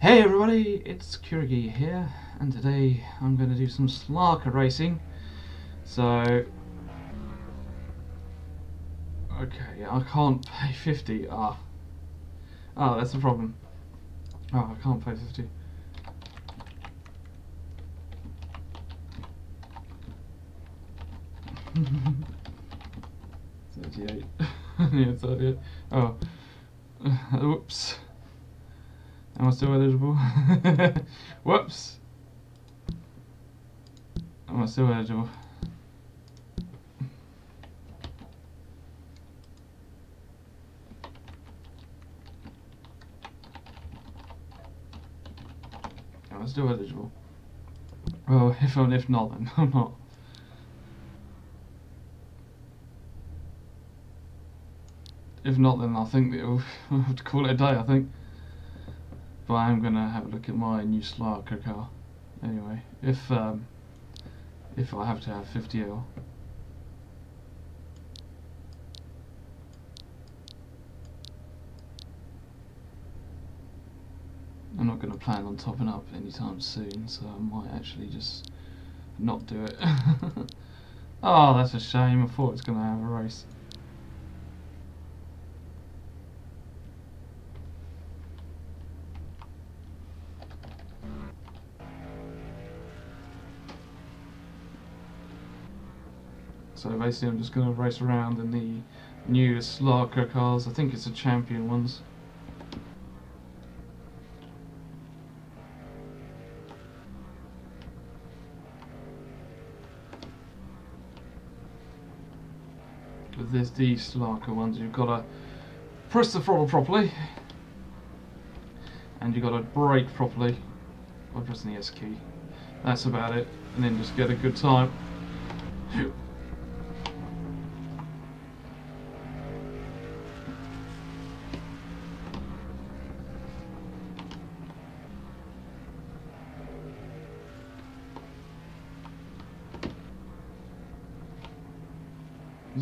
Hey everybody, it's Kuregi here, and today I'm going to do some Slarca racing. So, okay, I can't pay 50. That's the problem. Oh, I can't pay 50. $38. Yeah, 38. Oh, whoops. Am I still eligible? Whoops. Am I still eligible? Am I still eligible? Well, if not, then I'm not. If not, then I think we'll have to call it a day, I think. But I am going to have a look at my new Slarca car. Anyway, if I have to have 50L. I'm not going to plan on topping up anytime soon, so I might actually just not do it. Oh, that's a shame. I thought it was going to have a race. So basically I'm just going to race around in the new Slarca cars. I think it's the champion ones. With these Slarca ones, you've got to press the throttle properly, and you've got to brake properly by pressing the S key. That's about it, and then just get a good time.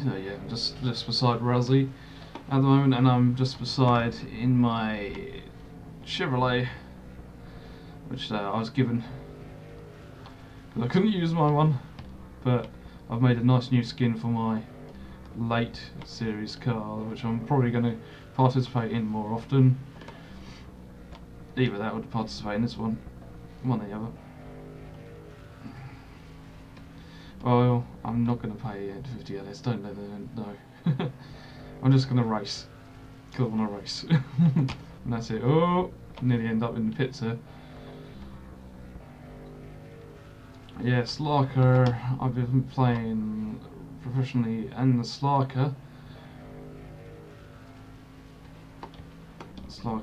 So yeah, I'm just beside Razzie at the moment, and I'm just beside in my Chevrolet, which I was given because I couldn't use my one, but I've made a nice new skin for my late series car, which I'm probably going to participate in more often. Either that or to participate in this one or the other. Well, I'm not going to pay 50 LS, don't let them know. I'm just going to race. Because I want to race. And that's it. Oh, nearly end up in the pits here. Yeah, Slarca, I've been playing professionally and the Slarca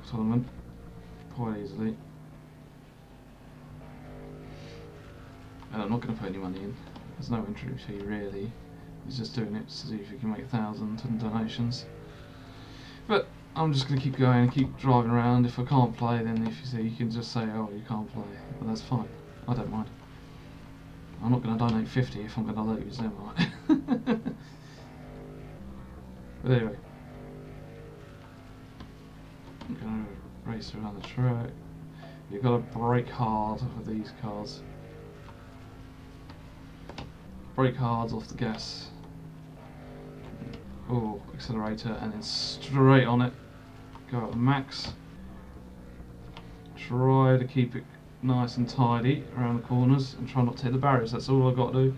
tournament quite easily. And I'm not going to put any money in. There's no entry fee really. He's just doing it to see if he can make 1,000 in donations. But I'm just going to keep going and keep driving around. If I can't play, then if you see, you can just say, oh, you can't play. But that's fine. I don't mind. I'm not going to donate 50 if I'm going to lose, am I? But anyway, I'm going to race around the track. You've got to brake hard with these cars. Brake hard off the gas. Oh, accelerator, and then straight on it. Go at max. Try to keep it nice and tidy around the corners and try not to hit the barriers. That's all I've got to do.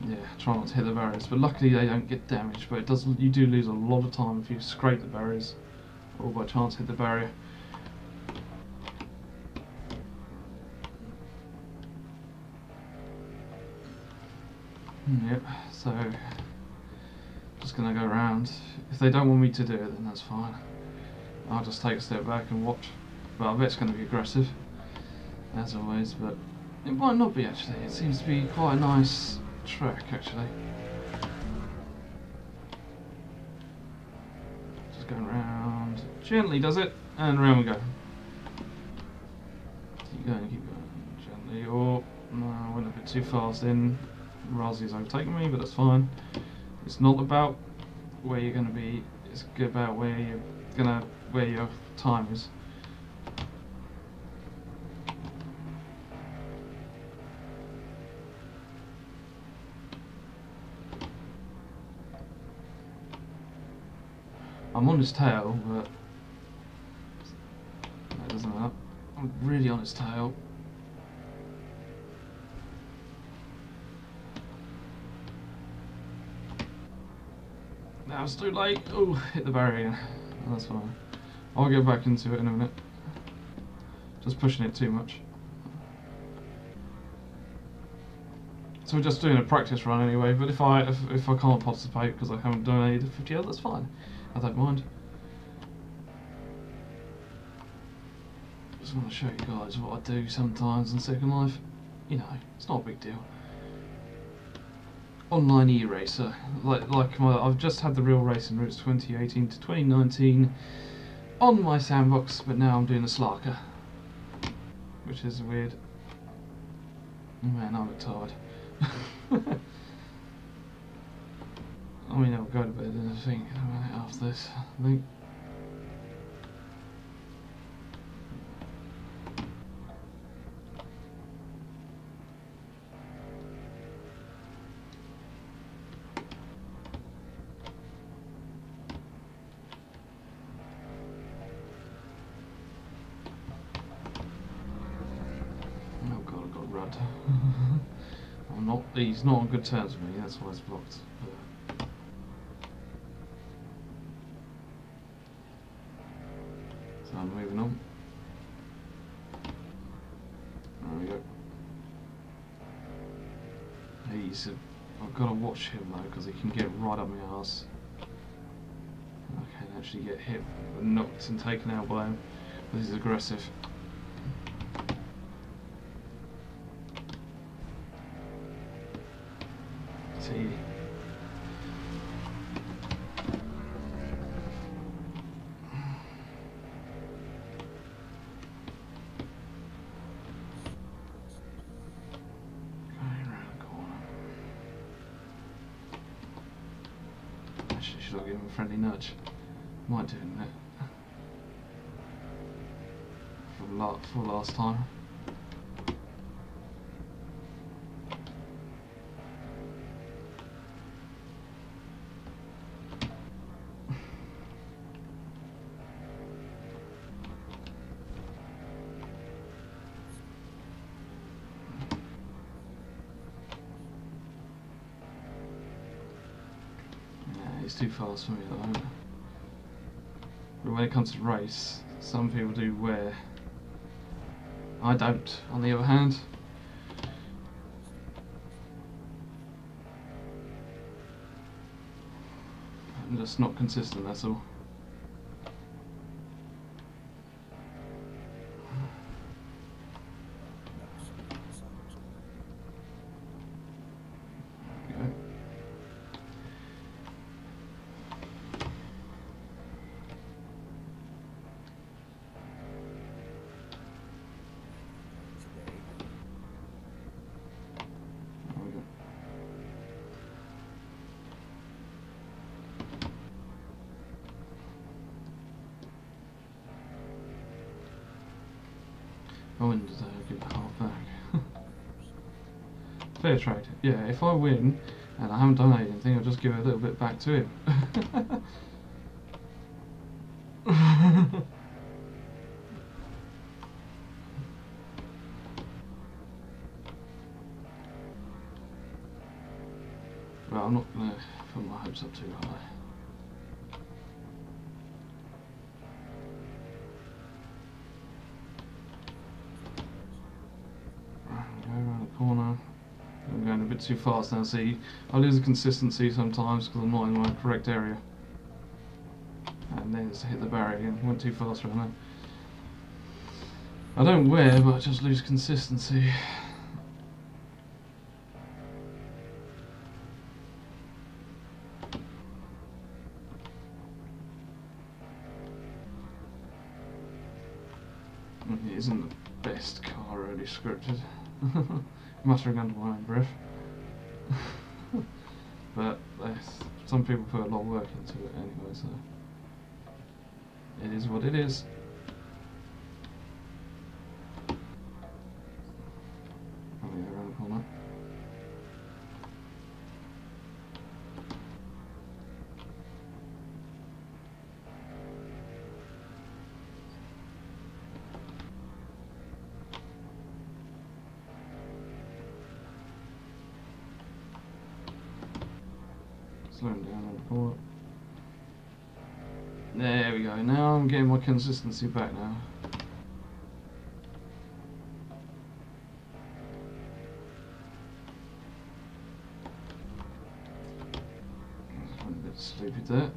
Yeah, try not to hit the barriers, but luckily they don't get damaged. But it does. You do lose a lot of time if you scrape the barriers or by chance hit the barrier. Yep, so just gonna go around. If they don't want me to do it, then that's fine. I'll just take a step back and watch. But I bet it's gonna be aggressive, as always, but it might not be actually. It seems to be quite a nice track actually. Just going around, gently does it, and around we go. Keep going, gently. Oh, no, I went a bit too fast in. Razzie's overtaken me, but that's fine. It's not about where you're going to be. It's about where your time is. I'm on his tail, but that doesn't matter. I'm really on his tail. Now it's too late. Oh, hit the barrier. That's fine. I'll get back into it in a minute. Just pushing it too much. So we're just doing a practice run anyway. But if I can't participate because I haven't donated 50 hours, that's fine. I don't mind. Just want to show you guys what I do sometimes in Second Life. You know, it's not a big deal. Online e-racer, I've just had the real racing routes 2018 to 2019 on my sandbox, but now I'm doing the Slarca, which is weird. Oh man, I look tired. I mean, I'll go to bed in a minute after this, I think. He's not on good terms with me, that's why it's blocked. So I'm moving on. There we go. I've got to watch him though, because he can get right up my arse. I can actually get hit, knocked and taken out by him, but he's aggressive. See. Actually, should I give him a friendly nudge? Might do in there. For last time. He's too fast for me at the moment. But when it comes to race, some people do wear. I don't, on the other hand. I'm just not consistent, that's all. I win today, I'll give it half back. Fair trade. Yeah, if I win and I haven't donated anything, I'll just give a little bit back to him. Well, I'm not going to put my hopes up too high. Corner. I'm going a bit too fast now, see, I lose the consistency sometimes because I'm not in my correct area. And then it's hit the barrier again, went too fast right now. I don't wear, but I just lose consistency. It isn't the best car really scripted. Muttering under my own breath. But some people put a lot of work into it anyway, so it is what it is. Oh yeah, around the corner. Slowing down on the corner. There we go. Now I'm getting my consistency back now. I'm a bit sleepy there.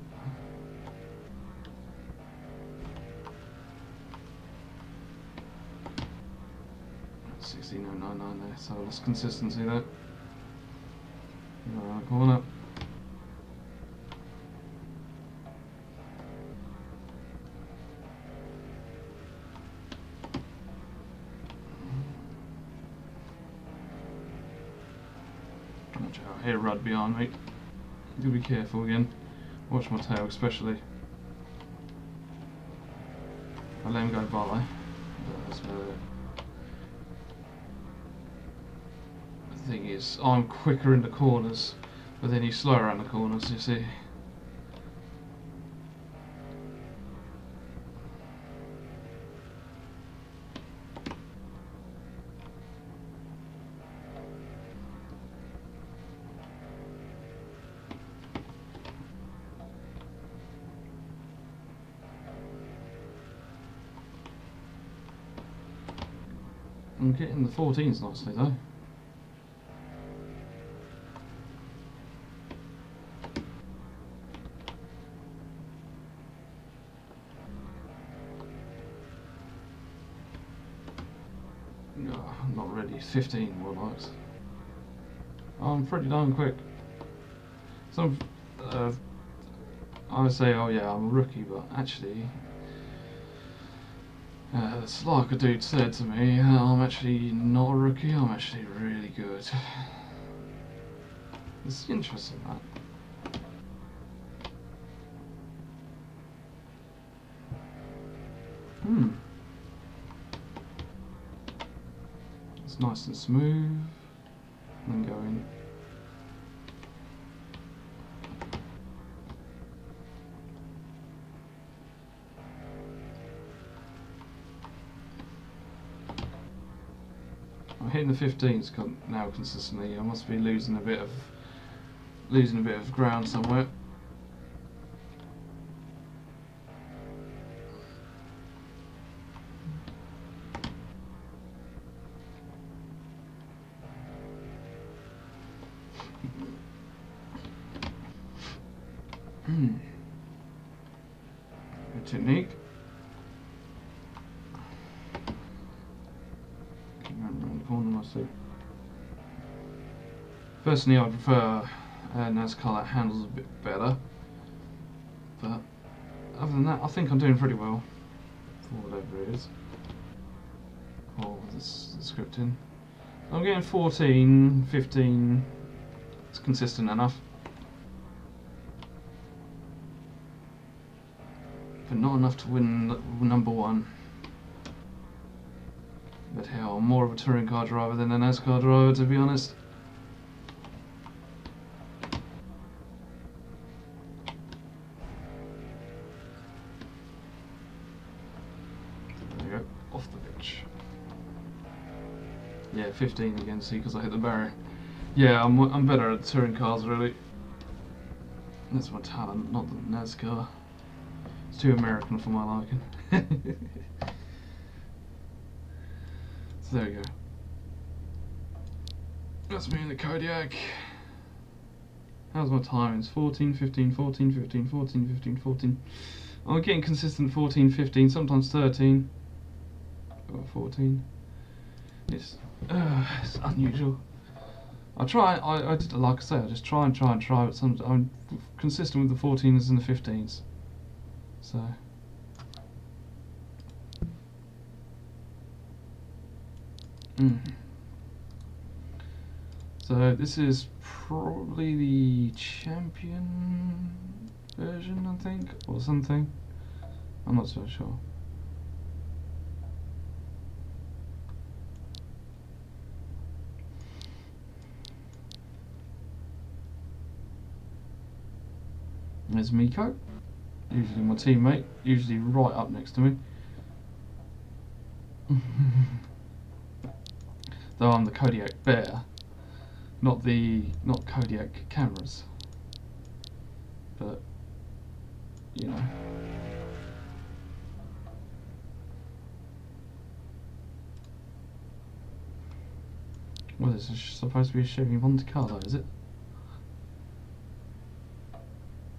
That's 16.099 there, so less consistency there. Around the corner. I hear Rudd behind me. Do be careful again. Watch my tail, especially. I let him go by. That's the thing is, I'm quicker in the corners, but then he's slower around the corners. You see. I'm getting the 14s nicely though. No, I'm not ready. 15 more likes. I'm pretty darn quick. Some I would say, oh yeah, I'm a rookie, but actually Slarca dude said to me, I'm actually not a rookie, I'm actually really good. It's interesting, that. It's nice and smooth, and then go in. I'm hitting the 15s now consistently. I must be losing a bit of ground somewhere. Good technique. Around the corner nicely. Personally, I prefer Nascar that handles a bit better, but other than that, I think I'm doing pretty well for whatever it is. Or this the scripting. I'm getting 14, 15. It's consistent enough, but not enough to win number one. But hell, I'm more of a touring car driver than a NASCAR driver, to be honest. There we go, off the pitch. Yeah, 15 again, see, because I hit the barrier. Yeah, I'm better at touring cars, really. That's my talent, not the NASCAR. It's too American for my liking. So there you go. That's me in the Kodiak. How's my timings? 14, 15, 14, 15, 14, 15, 14. I'm getting consistent 14, 15, sometimes 13. Or 14. It's unusual. I try, I did, like I say, I just try, but sometimes I'm consistent with the 14s and the 15s. So. So So this is probably the champion version, I think, or something. I'm not so sure. There's Miko, usually my teammate, usually right up next to me. Though I'm the Kodiak Bear, not Kodiak cameras. But you know. Well, this is supposed to be a Chevy Monte Carlo, is it?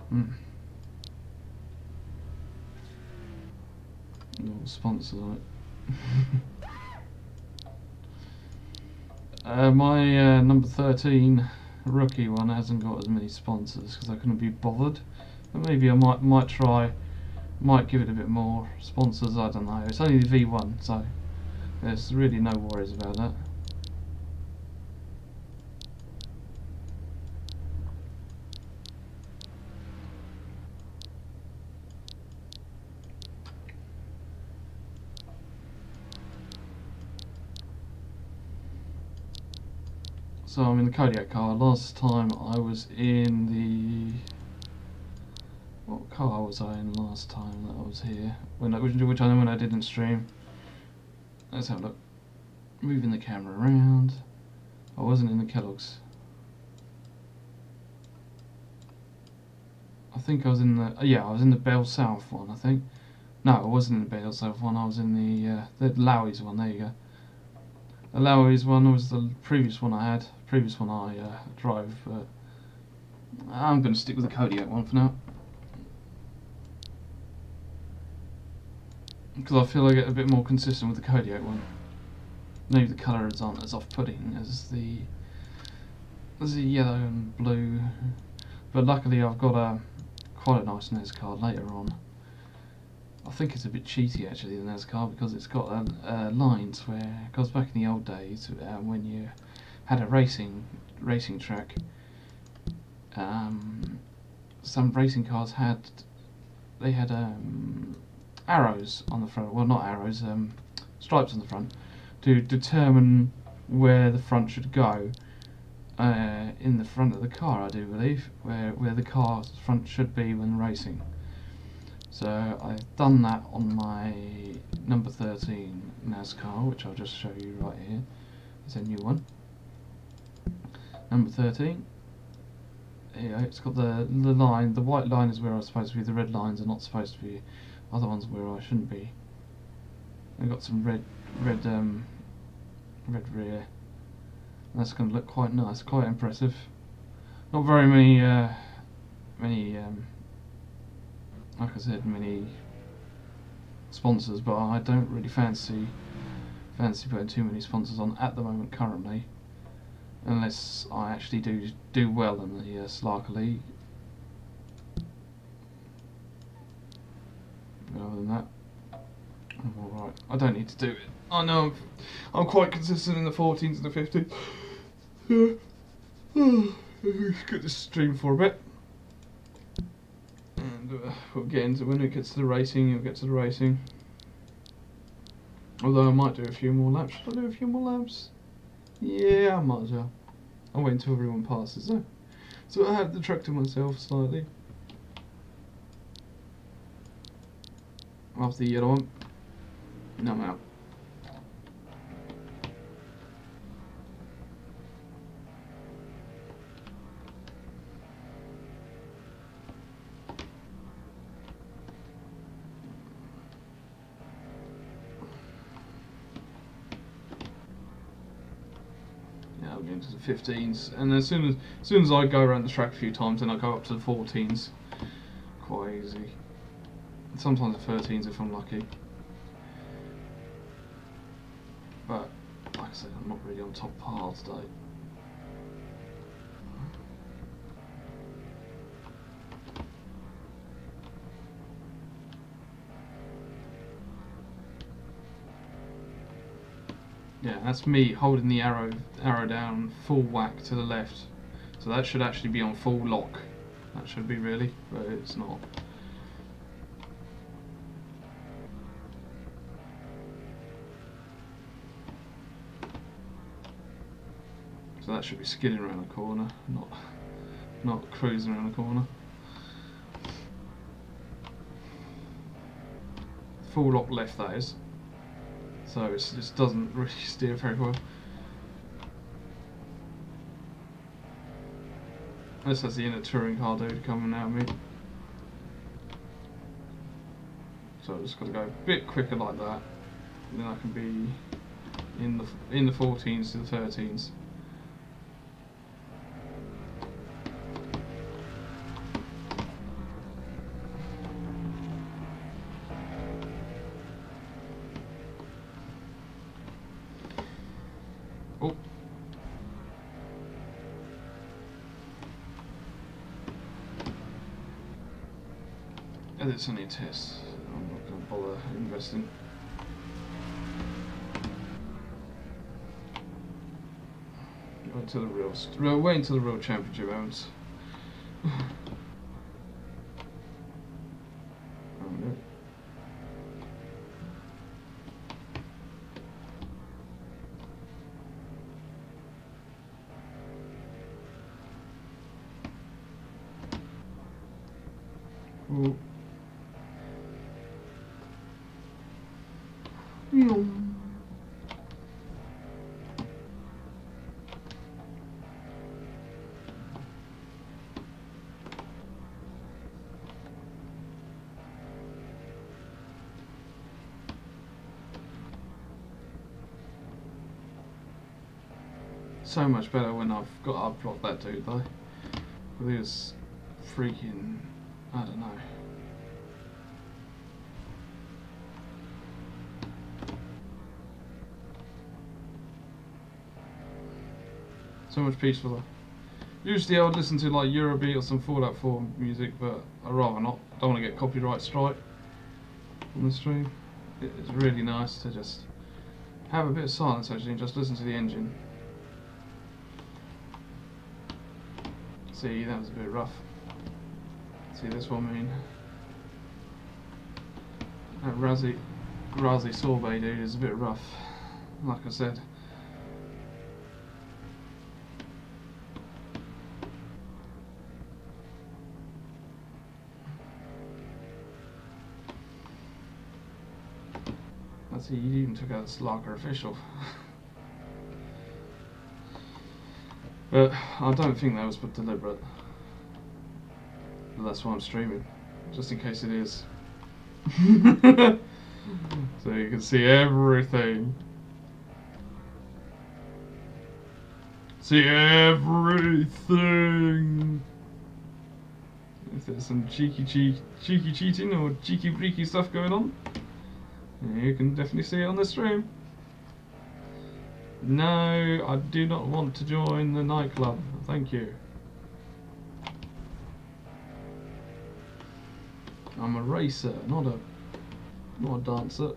No sponsors on it. My number 13 rookie one hasn't got as many sponsors because I couldn't be bothered. But maybe I might give it a bit more sponsors. I don't know. It's only the V1, so there's really no worries about that. So I'm in the Kodiak car. Last time I was in the... What car was I in last time that I was here? Which I know when I didn't stream. Let's have a look. Moving the camera around. I wasn't in the Kellogg's. I think I was in the... yeah, I was in the Bell South one, I think. No, I wasn't in the Bell South one. I was in the Lowry's one. There you go. The Lowry's one was the previous one I had. Previous one I drove, but I'm going to stick with the Kodiak one for now. Because I feel I get a bit more consistent with the Kodiak one. Maybe the colours aren't as off-putting as the yellow and blue. But luckily I've got quite a nice Nascar later on. I think it's a bit cheaty actually, the Nascar, because it's got lines where, because back in the old days when you had a racing track, some racing cars had arrows on the front. Well, not arrows, stripes on the front to determine where the front should go in the front of the car. I do believe where the car's front should be when racing. So I've done that on my number 13 Nascar, which I'll just show you right here. It's a new one. Number 13. Yeah, it's got the line. The white line is where I'm supposed to be. The red lines are not supposed to be. Other ones where I shouldn't be. I've got some red rear. That's going to look quite nice, quite impressive. Not very many like I said, many sponsors, but I don't really fancy putting too many sponsors on at the moment currently, unless I actually do well in the Slarca League. But other than that, I'm alright. I don't need to do it. I know I'm quite consistent in the 14s and the 15s. Let's get this stream for a bit. We'll get into when it gets to the racing. You'll get to the racing. Although I might do a few more laps. Should I do a few more laps? Yeah, I might as well. I'll wait until everyone passes though. So I have detracted myself slightly after the yellow one. Now I'm out. Into the 15s, and as soon as I go around the track a few times, then I go up to the 14s. Quite easy. Sometimes the 13s if I'm lucky. But like I said, I'm not really on top par today. Yeah, that's me holding the arrow down full whack to the left. So that should actually be on full lock. That should be really, but it's not. So that should be skidding around the corner, not cruising around the corner. Full lock left, that is. So it just doesn't really steer very well. This has the inner touring car dude coming out of me. So I've just got to go a bit quicker like that. And then I can be in the 14s to the 13s. Oh. And it's only a test. I'm not going to bother investing. Wait until the real championship ends. Oh. No. So much better when I've got upblock that dude though. But he was freaking, I don't know. So much peacefuler. Usually I would listen to like Eurobeat or some Fallout 4 music, but I'd rather not. I don't want to get copyright strike on the stream. It's really nice to just have a bit of silence actually and just listen to the engine. See, that was a bit rough. See this one, I mean. That Razzie sorbet dude is a bit rough, like I said. That's he even took out the Slarca official. But I don't think that was deliberate. But that's why I'm streaming, just in case it is. So you can see everything. See everything. If there's some cheeky cheating or cheeky breaky stuff going on, you can definitely see it on the stream. No, I do not want to join the nightclub. Thank you. I'm a racer, not a dancer.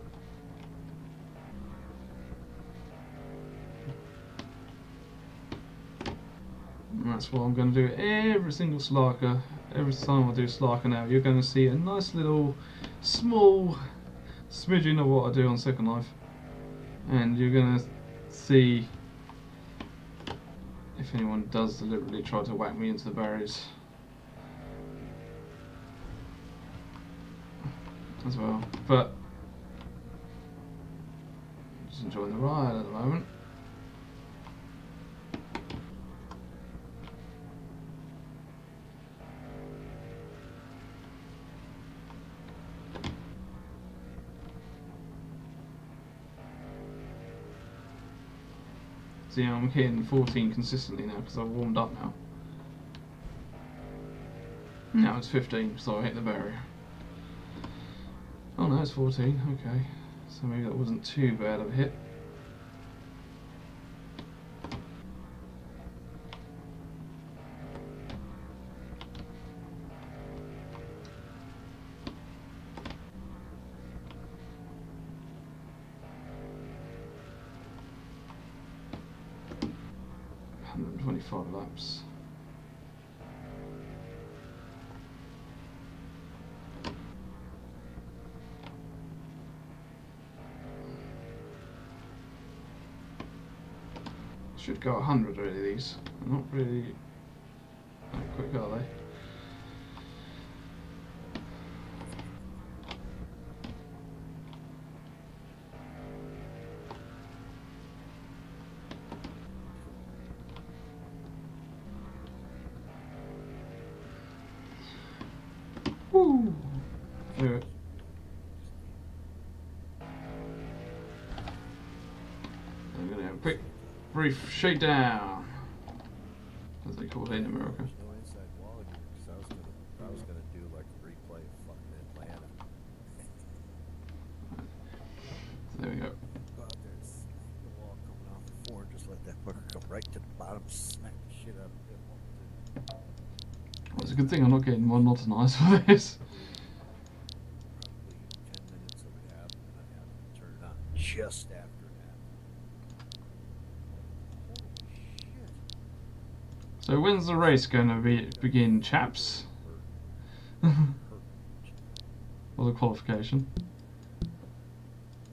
And that's what I'm going to do every single Slarca. Every time I do Slarca now, you're going to see a nice little small smidgen of what I do on Second Life, and you're going to see if anyone does deliberately try to whack me into the barriers as well. But just enjoying the ride at the moment. See, I'm hitting 14 consistently now because I've warmed up now. Now it's 15, so I hit the barrier. Oh no, it's 14, okay. So maybe that wasn't too bad of a hit. 25 laps. Should go 100 really, these. Not really that quick, are they? Woo! Do it. I'm gonna have a quick, brief shakedown, as they call it in America. There's no inside wall here, because I was gonna do like a replay of fucking Atlanta. So there we go. Go out there and smack the wall coming off the floor and just let that fucker come right to the bottom, smack the shit out of it. Well, it's a good thing I'm not getting monotonized for this. Probably 10 minutes of it happened, and I happened to turn it on just after it happened. Holy shit. So when's the race going to begin, chaps? Or the qualification?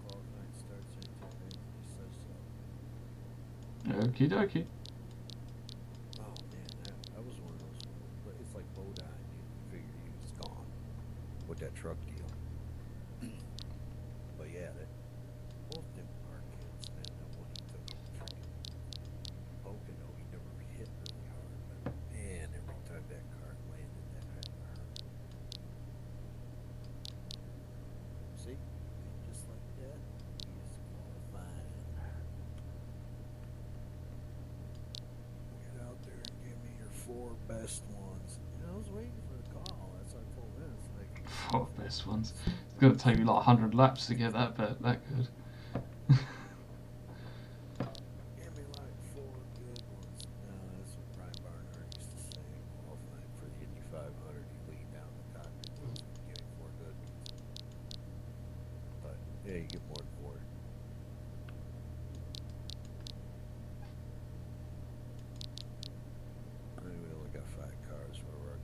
Qualifying starts anytime Anthony says so. Okie dokie. Oh man, that was one of those. It's like Bodine. You figure he was gone with that truck deal. But yeah, both them are kids, man. That one he took freaking poking. Oh, he never hit really hard, but man, every time that car landed, that had to hurt. See, and just like that, he is qualifying. Get out there and give me your 4 best ones. You know, I was waiting for the call. That's what I told him. It's like, 4 best ones. It's going to take me like 100 laps to get that, but that good. give me like 4 good ones. No, that's what Brian Barnhart used to say. Qualifying for the Indy 500, he leaned down the cockpit and give me 4 good ones. But yeah, you get more than 4. I mean, we only got 5 cars where we're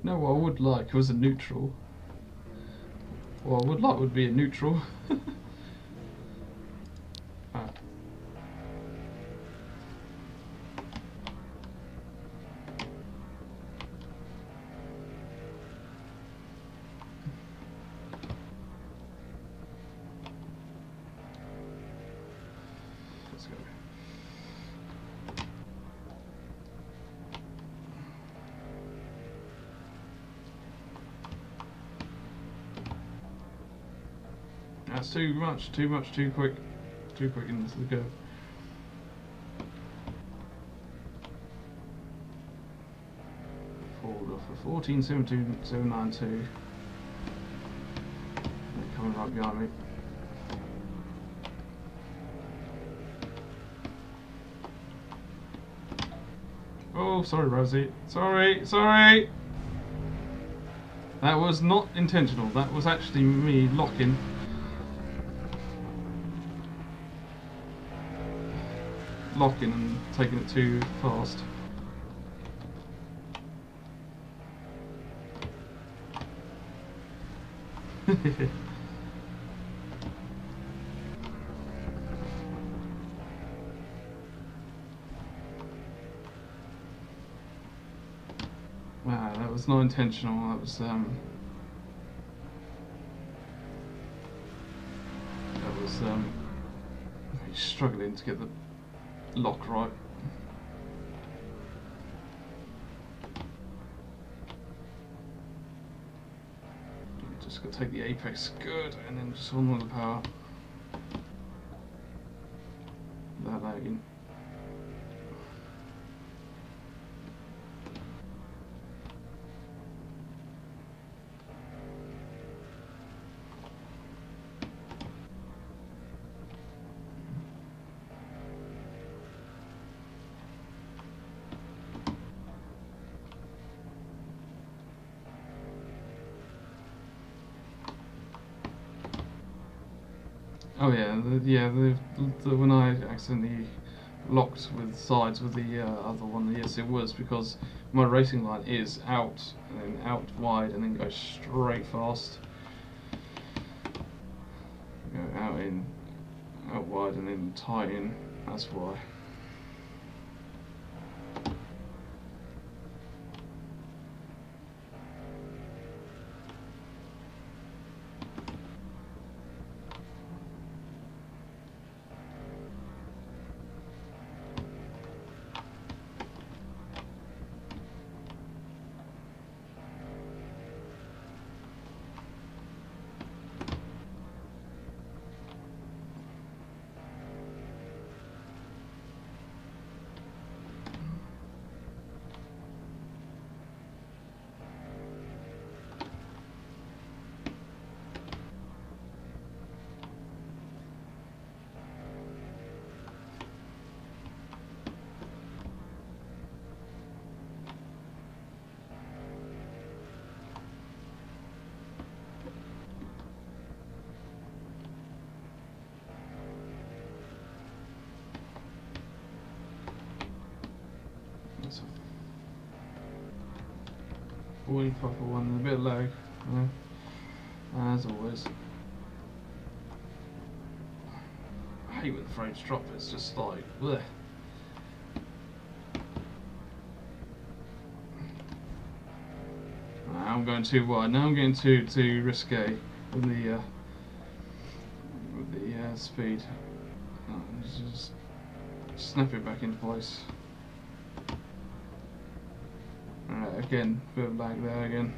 You know what I would like was a neutral. What I would like would be a neutral. Ah. Let's go. That's too much, too quick into the curve. Forward off for 14.72792. They're coming right behind me. Oh, sorry, Rosie. Sorry. That was not intentional. That was actually me locking. And taking it too fast. Wow, that was not intentional. That was struggling to get the lock right. Just got to take the apex good and then just on the power without lagging. Oh yeah, when I accidentally locked with sides with the other one, yes, it was because my racing line is out and then out wide and then goes straight fast. Go out in, out wide and then tight in. That's why. That's a 45 for one, a bit low, as always. I hate when the frames drop, it's just like, bleh. Now I'm going too wide, now I'm getting too risque with the speed. Just snap it back into place. Alright, again, bit of lag there again.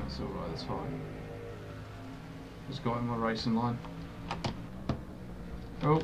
That's alright, that's fine. Just got in my racing line. Oh.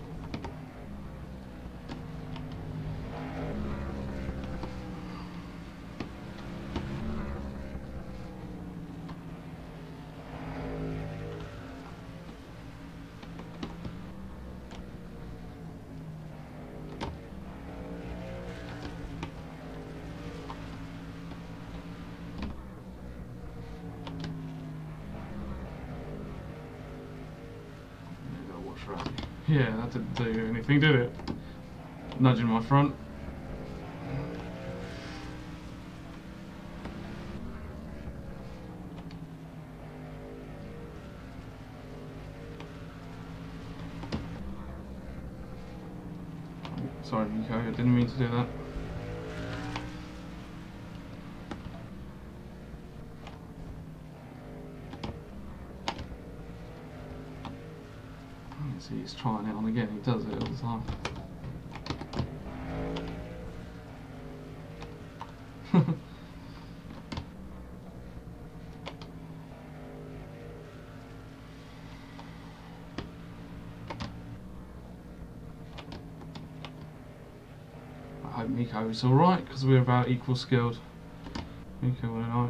Yeah, that didn't do anything, did it? Nudging my front. Sorry, Nico, I didn't mean to do that. See, he's trying it on again, he does it all the time. I hope Miko is alright, because we're about equal skilled. Miko and I.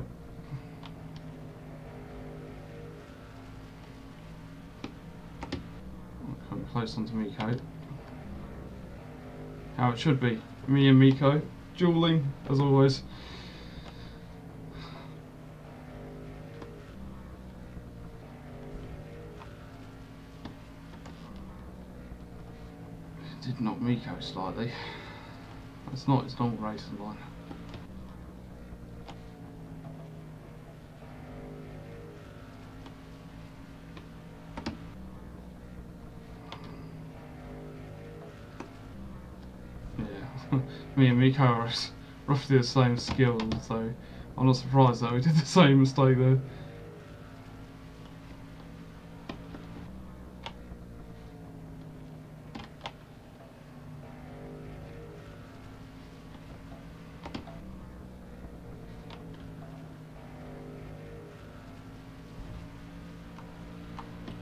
Coming close onto Miko. How it should be. Me and Miko, dueling, as always. Did knock Miko slightly. It's not his normal racing line. Yeah, me and Miko are roughly the same skills, so I'm not surprised that we did the same mistake there.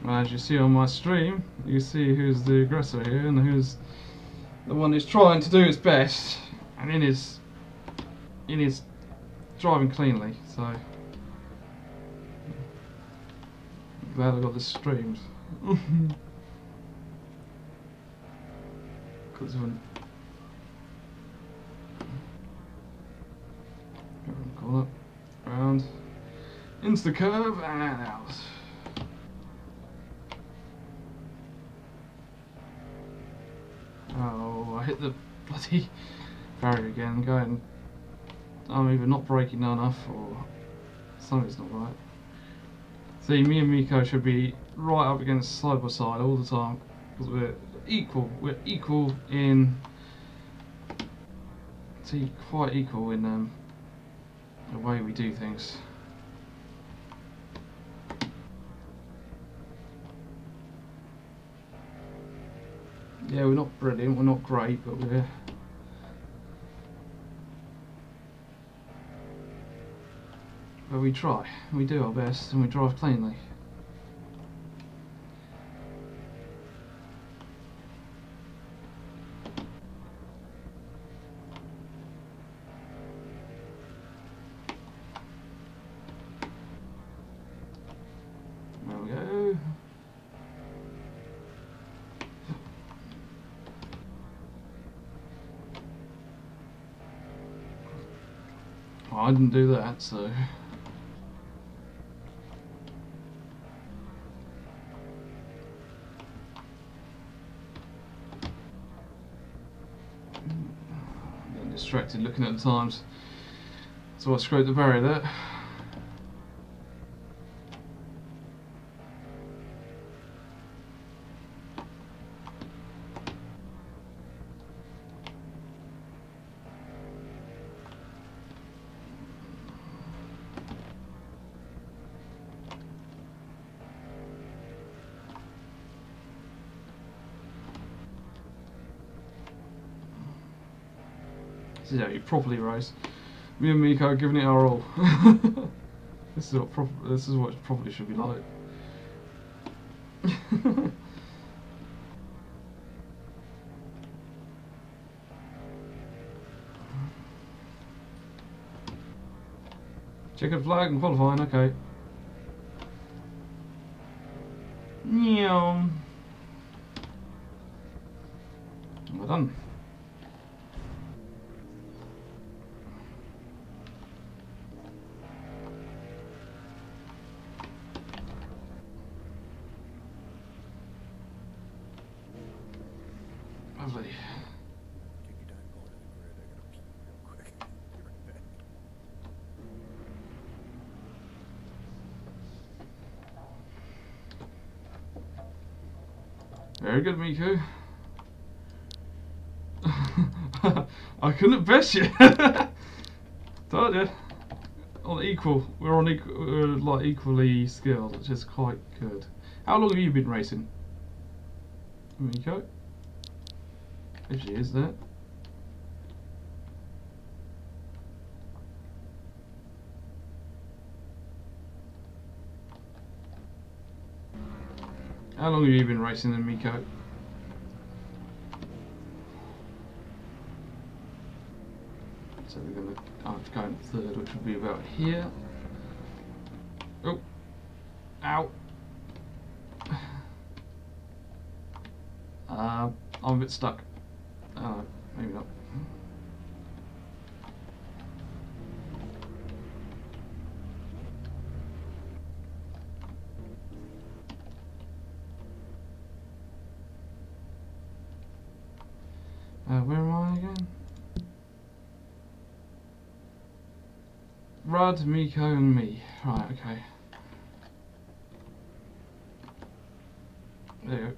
And as you see on my stream, you see who's the aggressor here and who's the one who's trying to do his best and in his driving cleanly. So I'm glad I got this streamed. Because when go up, round, into the curve and out. Oh, I hit the bloody barrier again, going. I'm either not braking enough or something's not right. See, me and Miko should be right up against side by side all the time because we're equal. We're equal in. See, quite equal in the way we do things. Yeah, we're not brilliant, we're not great, but we try. We do our best and we drive cleanly. There we go. Well, I didn't do that, so. Getting distracted looking at the times. So I scraped the barrier there. This is how you properly race. Me and Miko are giving it our all. This is what it probably should be like. Checkered flag and qualifying, okay. Meow. Well done. Lovely. Take your time going to the grid. I gotta pee real quick. Be right back. Very good, Miku. I couldn't have best you. Told you. On equal, we're like equally skilled, which is quite good. How long have you been racing, Miko? If she is there. How long have you been racing then, Miko? So we're going to have to go in third, which will be about here. Oh! Ow! I'm a bit stuck. Maybe not. Where am I again? Rud, Miko and me. Right, okay. There you go.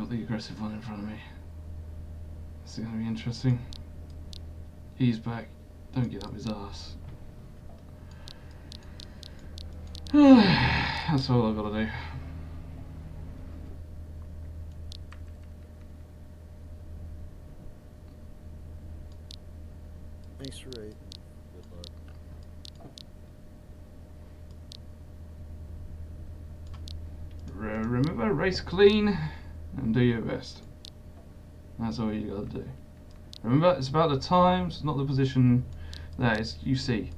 got the aggressive one in front of me. This is going to be interesting. He's back. Don't get up his ass. That's all I've got to do. Thanks for rating. Good luck. Remember, race clean and do your best. That's all you got to do. Remember, it's about the times, not the position that is you see.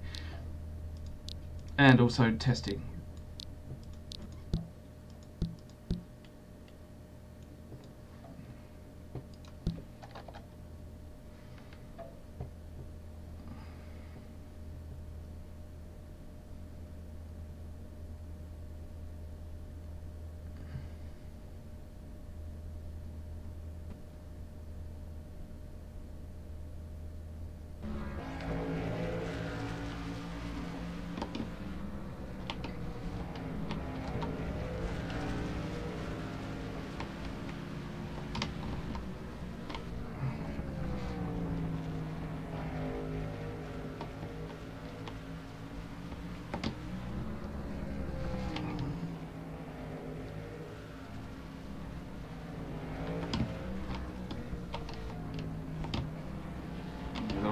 And also testing.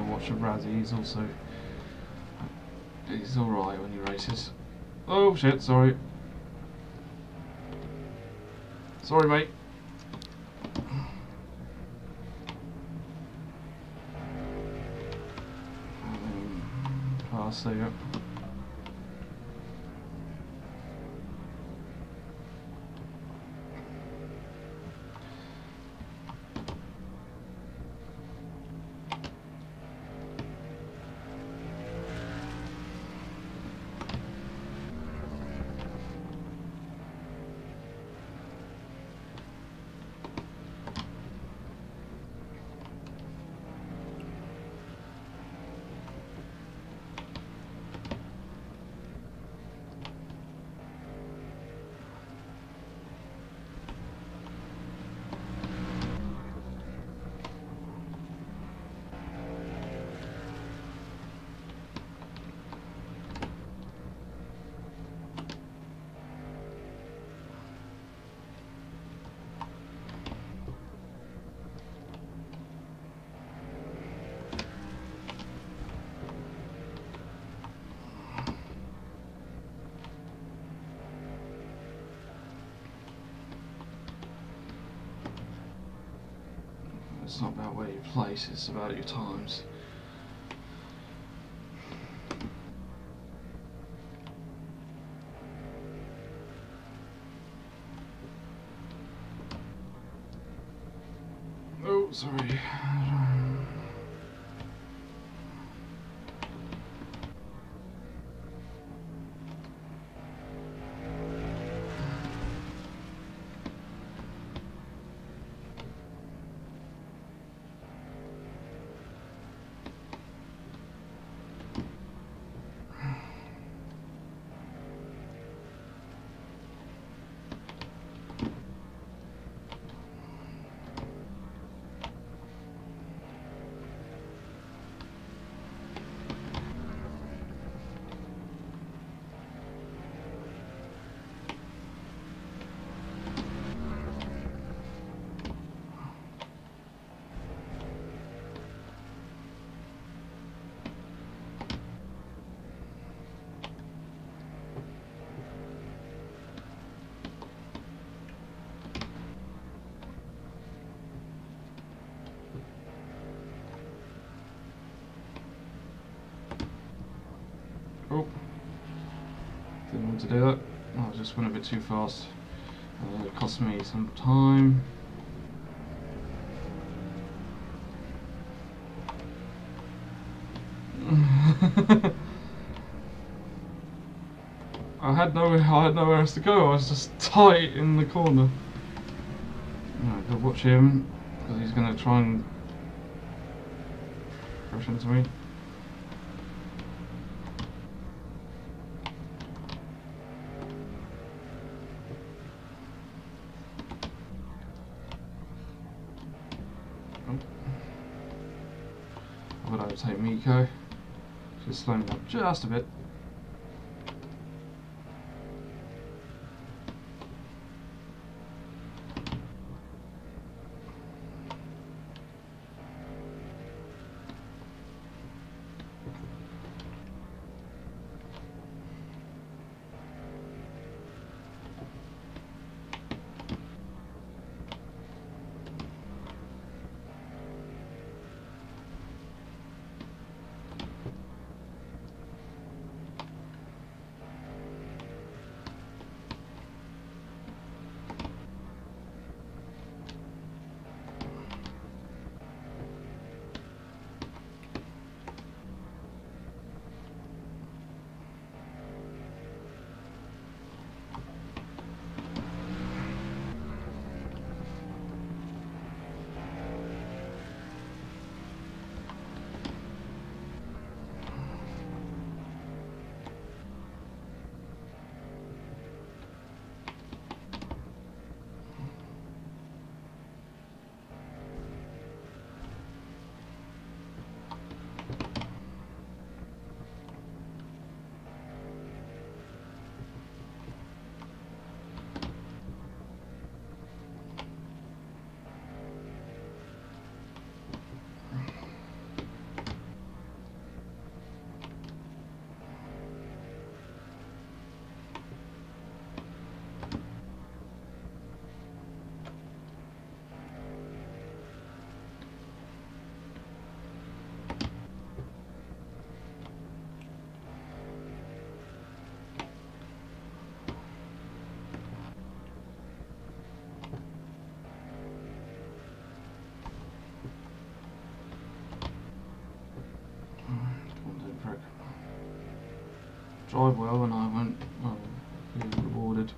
Watch Razzie, he's alright when he races. Oh shit, sorry. Sorry mate. Pass there. It's not about where you place, it's about your times. Oh, sorry. Oh, didn't want to do that. I just went a bit too fast. It cost me some time. I had nowhere else to go. I was just tight in the corner. I've got to watch him because he's going to try and crash into me. take Miko. Just slow me up just a bit. Drive well and I won't be rewarded.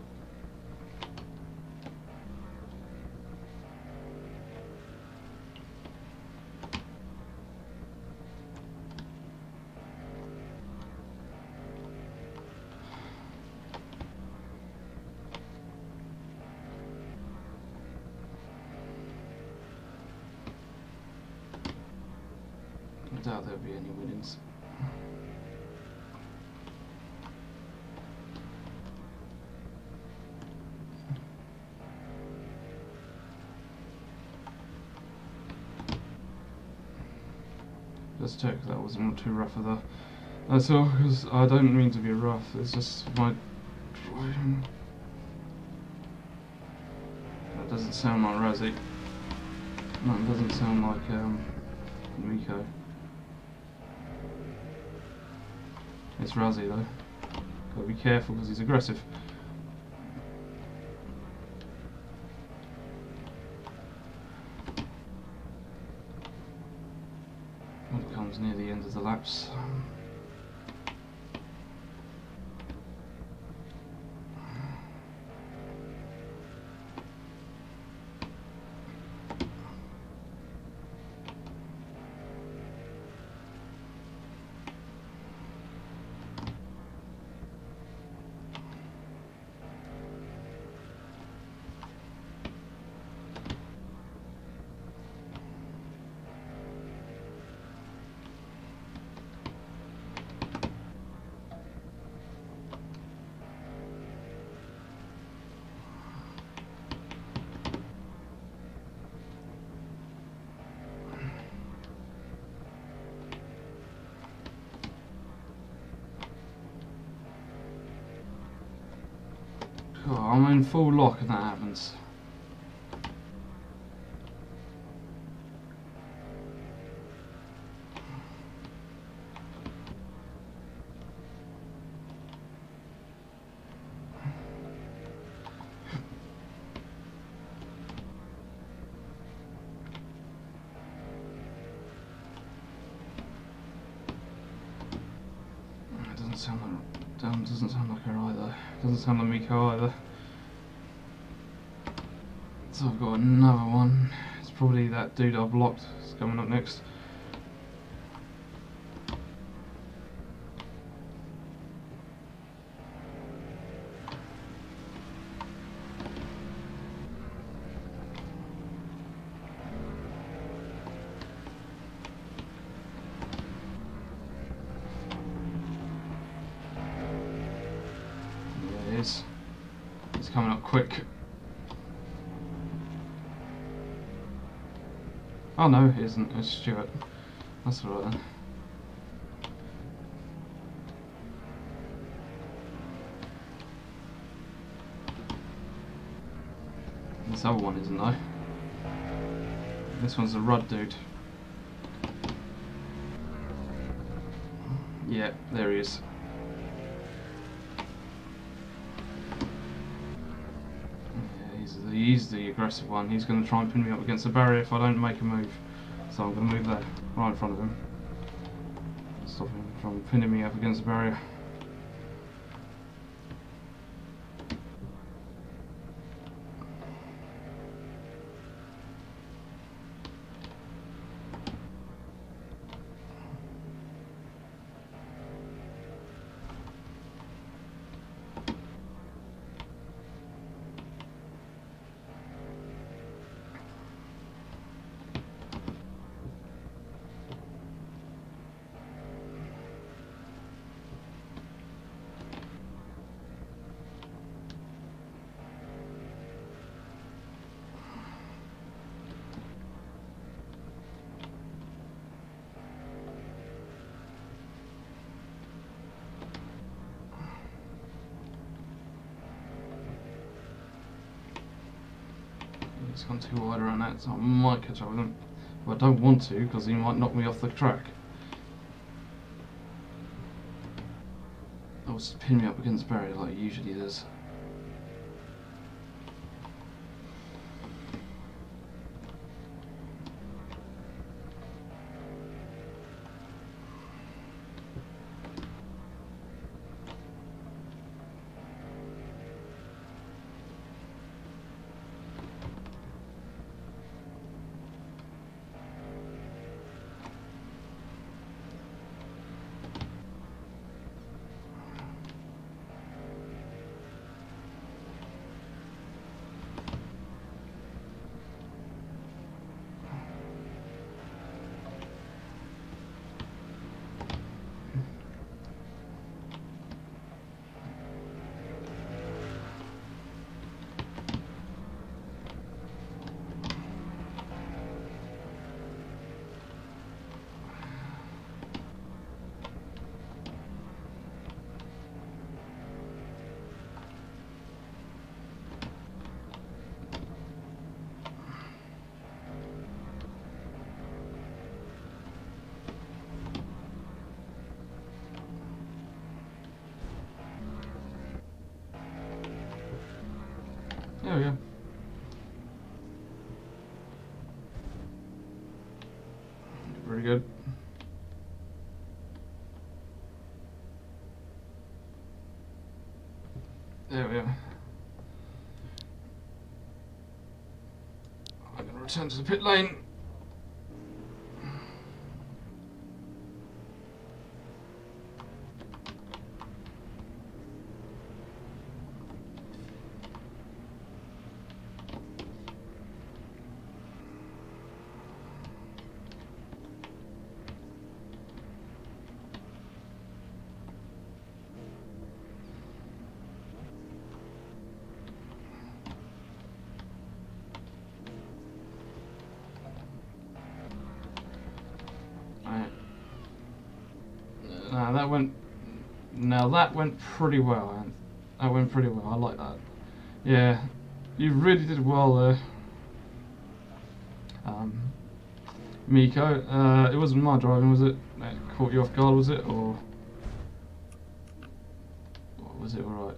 I doubt there'll be any winnings. Just check that wasn't too rough of the. That's all, because I don't mean to be rough. It's just my driving. That doesn't sound like Razzie. No, it doesn't sound like Miko. It's Razzie though. Gotta be careful because he's aggressive. When it comes near the end of the laps. Oh, I'm in full lock and that happens. It doesn't sound like doesn't sound like her either. Doesn't sound like Miko either. So I've got another one. It's probably that dude I've blocked. It's coming up next. is. It's coming up quick. Oh no, it isn't. It's Stuart. That's alright then. This other one isn't though. This one's the Rudd dude. Yeah, there he is. Yeah, he's the aggressive one. He's going to try and pin me up against the barrier if I don't make a move. So I'm going to move there, right in front of him. Stop him from pinning me up against the barrier. He's gone too wide around that, so I might catch up with him. But I don't want to, because he might knock me off the track. Or pin me up against the barrier like he usually does. There we go. Pretty good. There we are. I'm going to return to the pit lane. That went pretty well. That went pretty well. I like that. Yeah, you really did well there, Miko. It wasn't my driving, was it? That caught you off guard, was it, or was it all right?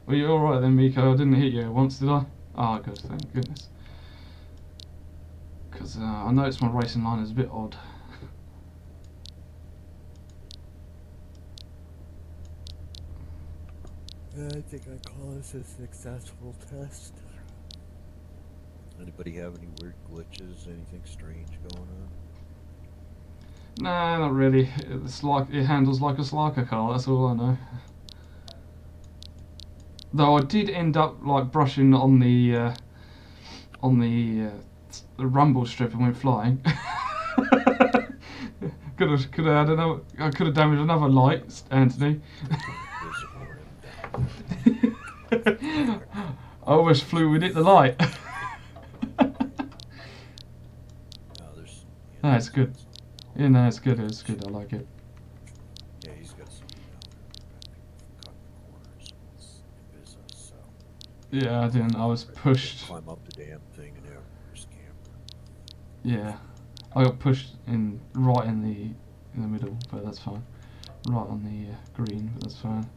Well, you're all right then, Miko. I didn't hit you once, did I? Ah, good. Thank goodness. Because I noticed my racing line is a bit odd. I think I call this a successful test. Anybody have any weird glitches? Anything strange going on? Nah, not really. It's like it handles like a Slarca car. That's all I know. Though I did end up like brushing on the rumble strip and went flying. could have had another. I could have damaged another light, Anthony. I almost flew and hit the light. No, it's good. Yeah, no, it's good. It's good. I like it. Yeah, he's got some cutting corners in business, so. Yeah, I didn't. I was pushed. Climb up the damn thing and have his camper. Yeah, I got pushed right in the middle, but that's fine. Right on the green, but that's fine.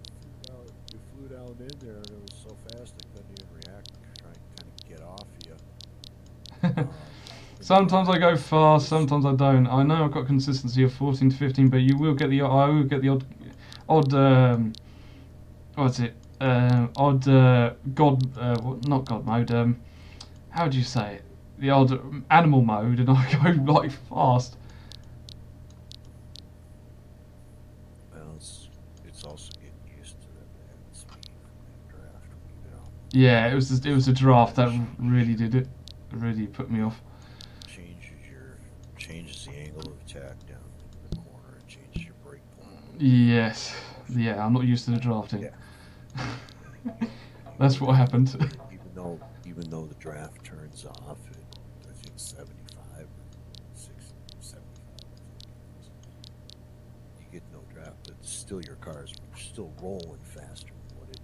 Well, you flew down in there and it was so fast I couldn't even react. Trying to kind of get off you. Sometimes I go fast, sometimes I don't. I know I've got consistency of 14 to 15, but you will get the I will get the odd what's it? Odd not God mode. How do you say it? The odd animal mode, and I go like fast. Well, it's also getting used to that speed from that draft. You know, Yeah, it was a draft that really did it. It really put me off. Changes the angle of attack down in the corner and changes your brake point. Yes. Yeah, I'm not used to the drafting. Yeah. That's what happened. Even though the draft turns off at I think 75 or 60, 75, you get no draft, but still your car's still rolling faster than what it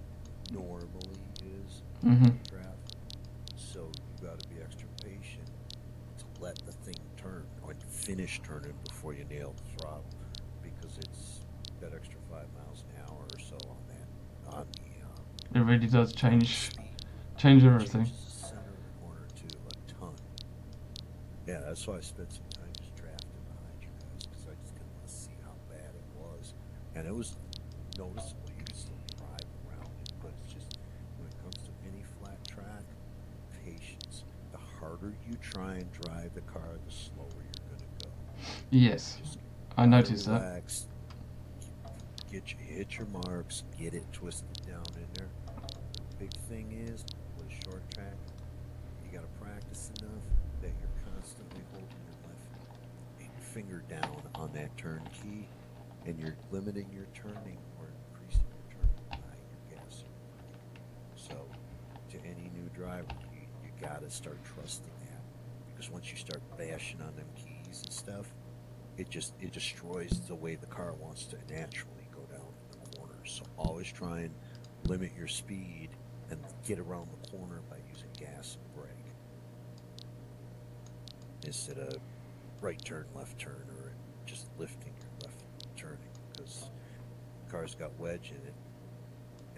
normally is in the draft. So you got to be extra patient to let the thing turn or finish turning before you nail the throttle, because it's that extra 5 miles an hour or so on the It really does change everything. changes the center of the corner too a ton. Yeah, that's why I spent some time just drafting behind you guys, because I just didn't want to see how bad it was, and it was noticeable. You could still drive around it, but it's just when it comes to any flat track, patience. The harder you try and drive the car, the slower you're going to go. Yes, I noticed that. Hit your marks, get it twisted down in there. The big thing is, with a short track, you got to practice enough that you're constantly holding your left finger down on that turn key, and you're limiting your turning or increasing your turning by your gas. So, to any new driver, you got to start trusting that, because once you start bashing on them keys and stuff, it destroys the way the car wants to naturally go down the corners. So always try and limit your speed and get around the corner by using gas and brake instead of right turn, left turn, or just lifting your left turning, because the car's got wedge in it,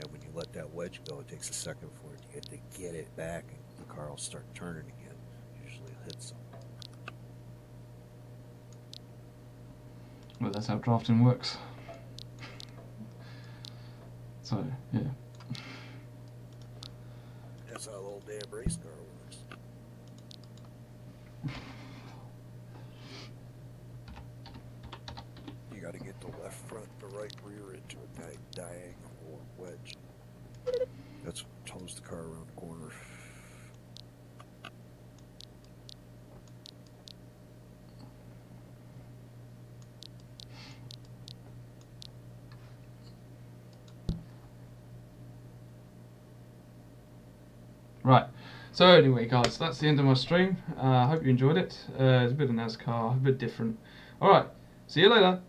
and when you let that wedge go, it takes a second for it to get it back, and the car will start turning again. Usually it hits something. Well, that's how drafting works. So, yeah. That's how the old damn race car works. You got to get the left front and the right rear into a diagonal or wedge. That's what tows the car around the corner. Right, so anyway guys, that's the end of my stream. I hope you enjoyed it. It's a bit of NASCAR, a bit different. Alright, see you later.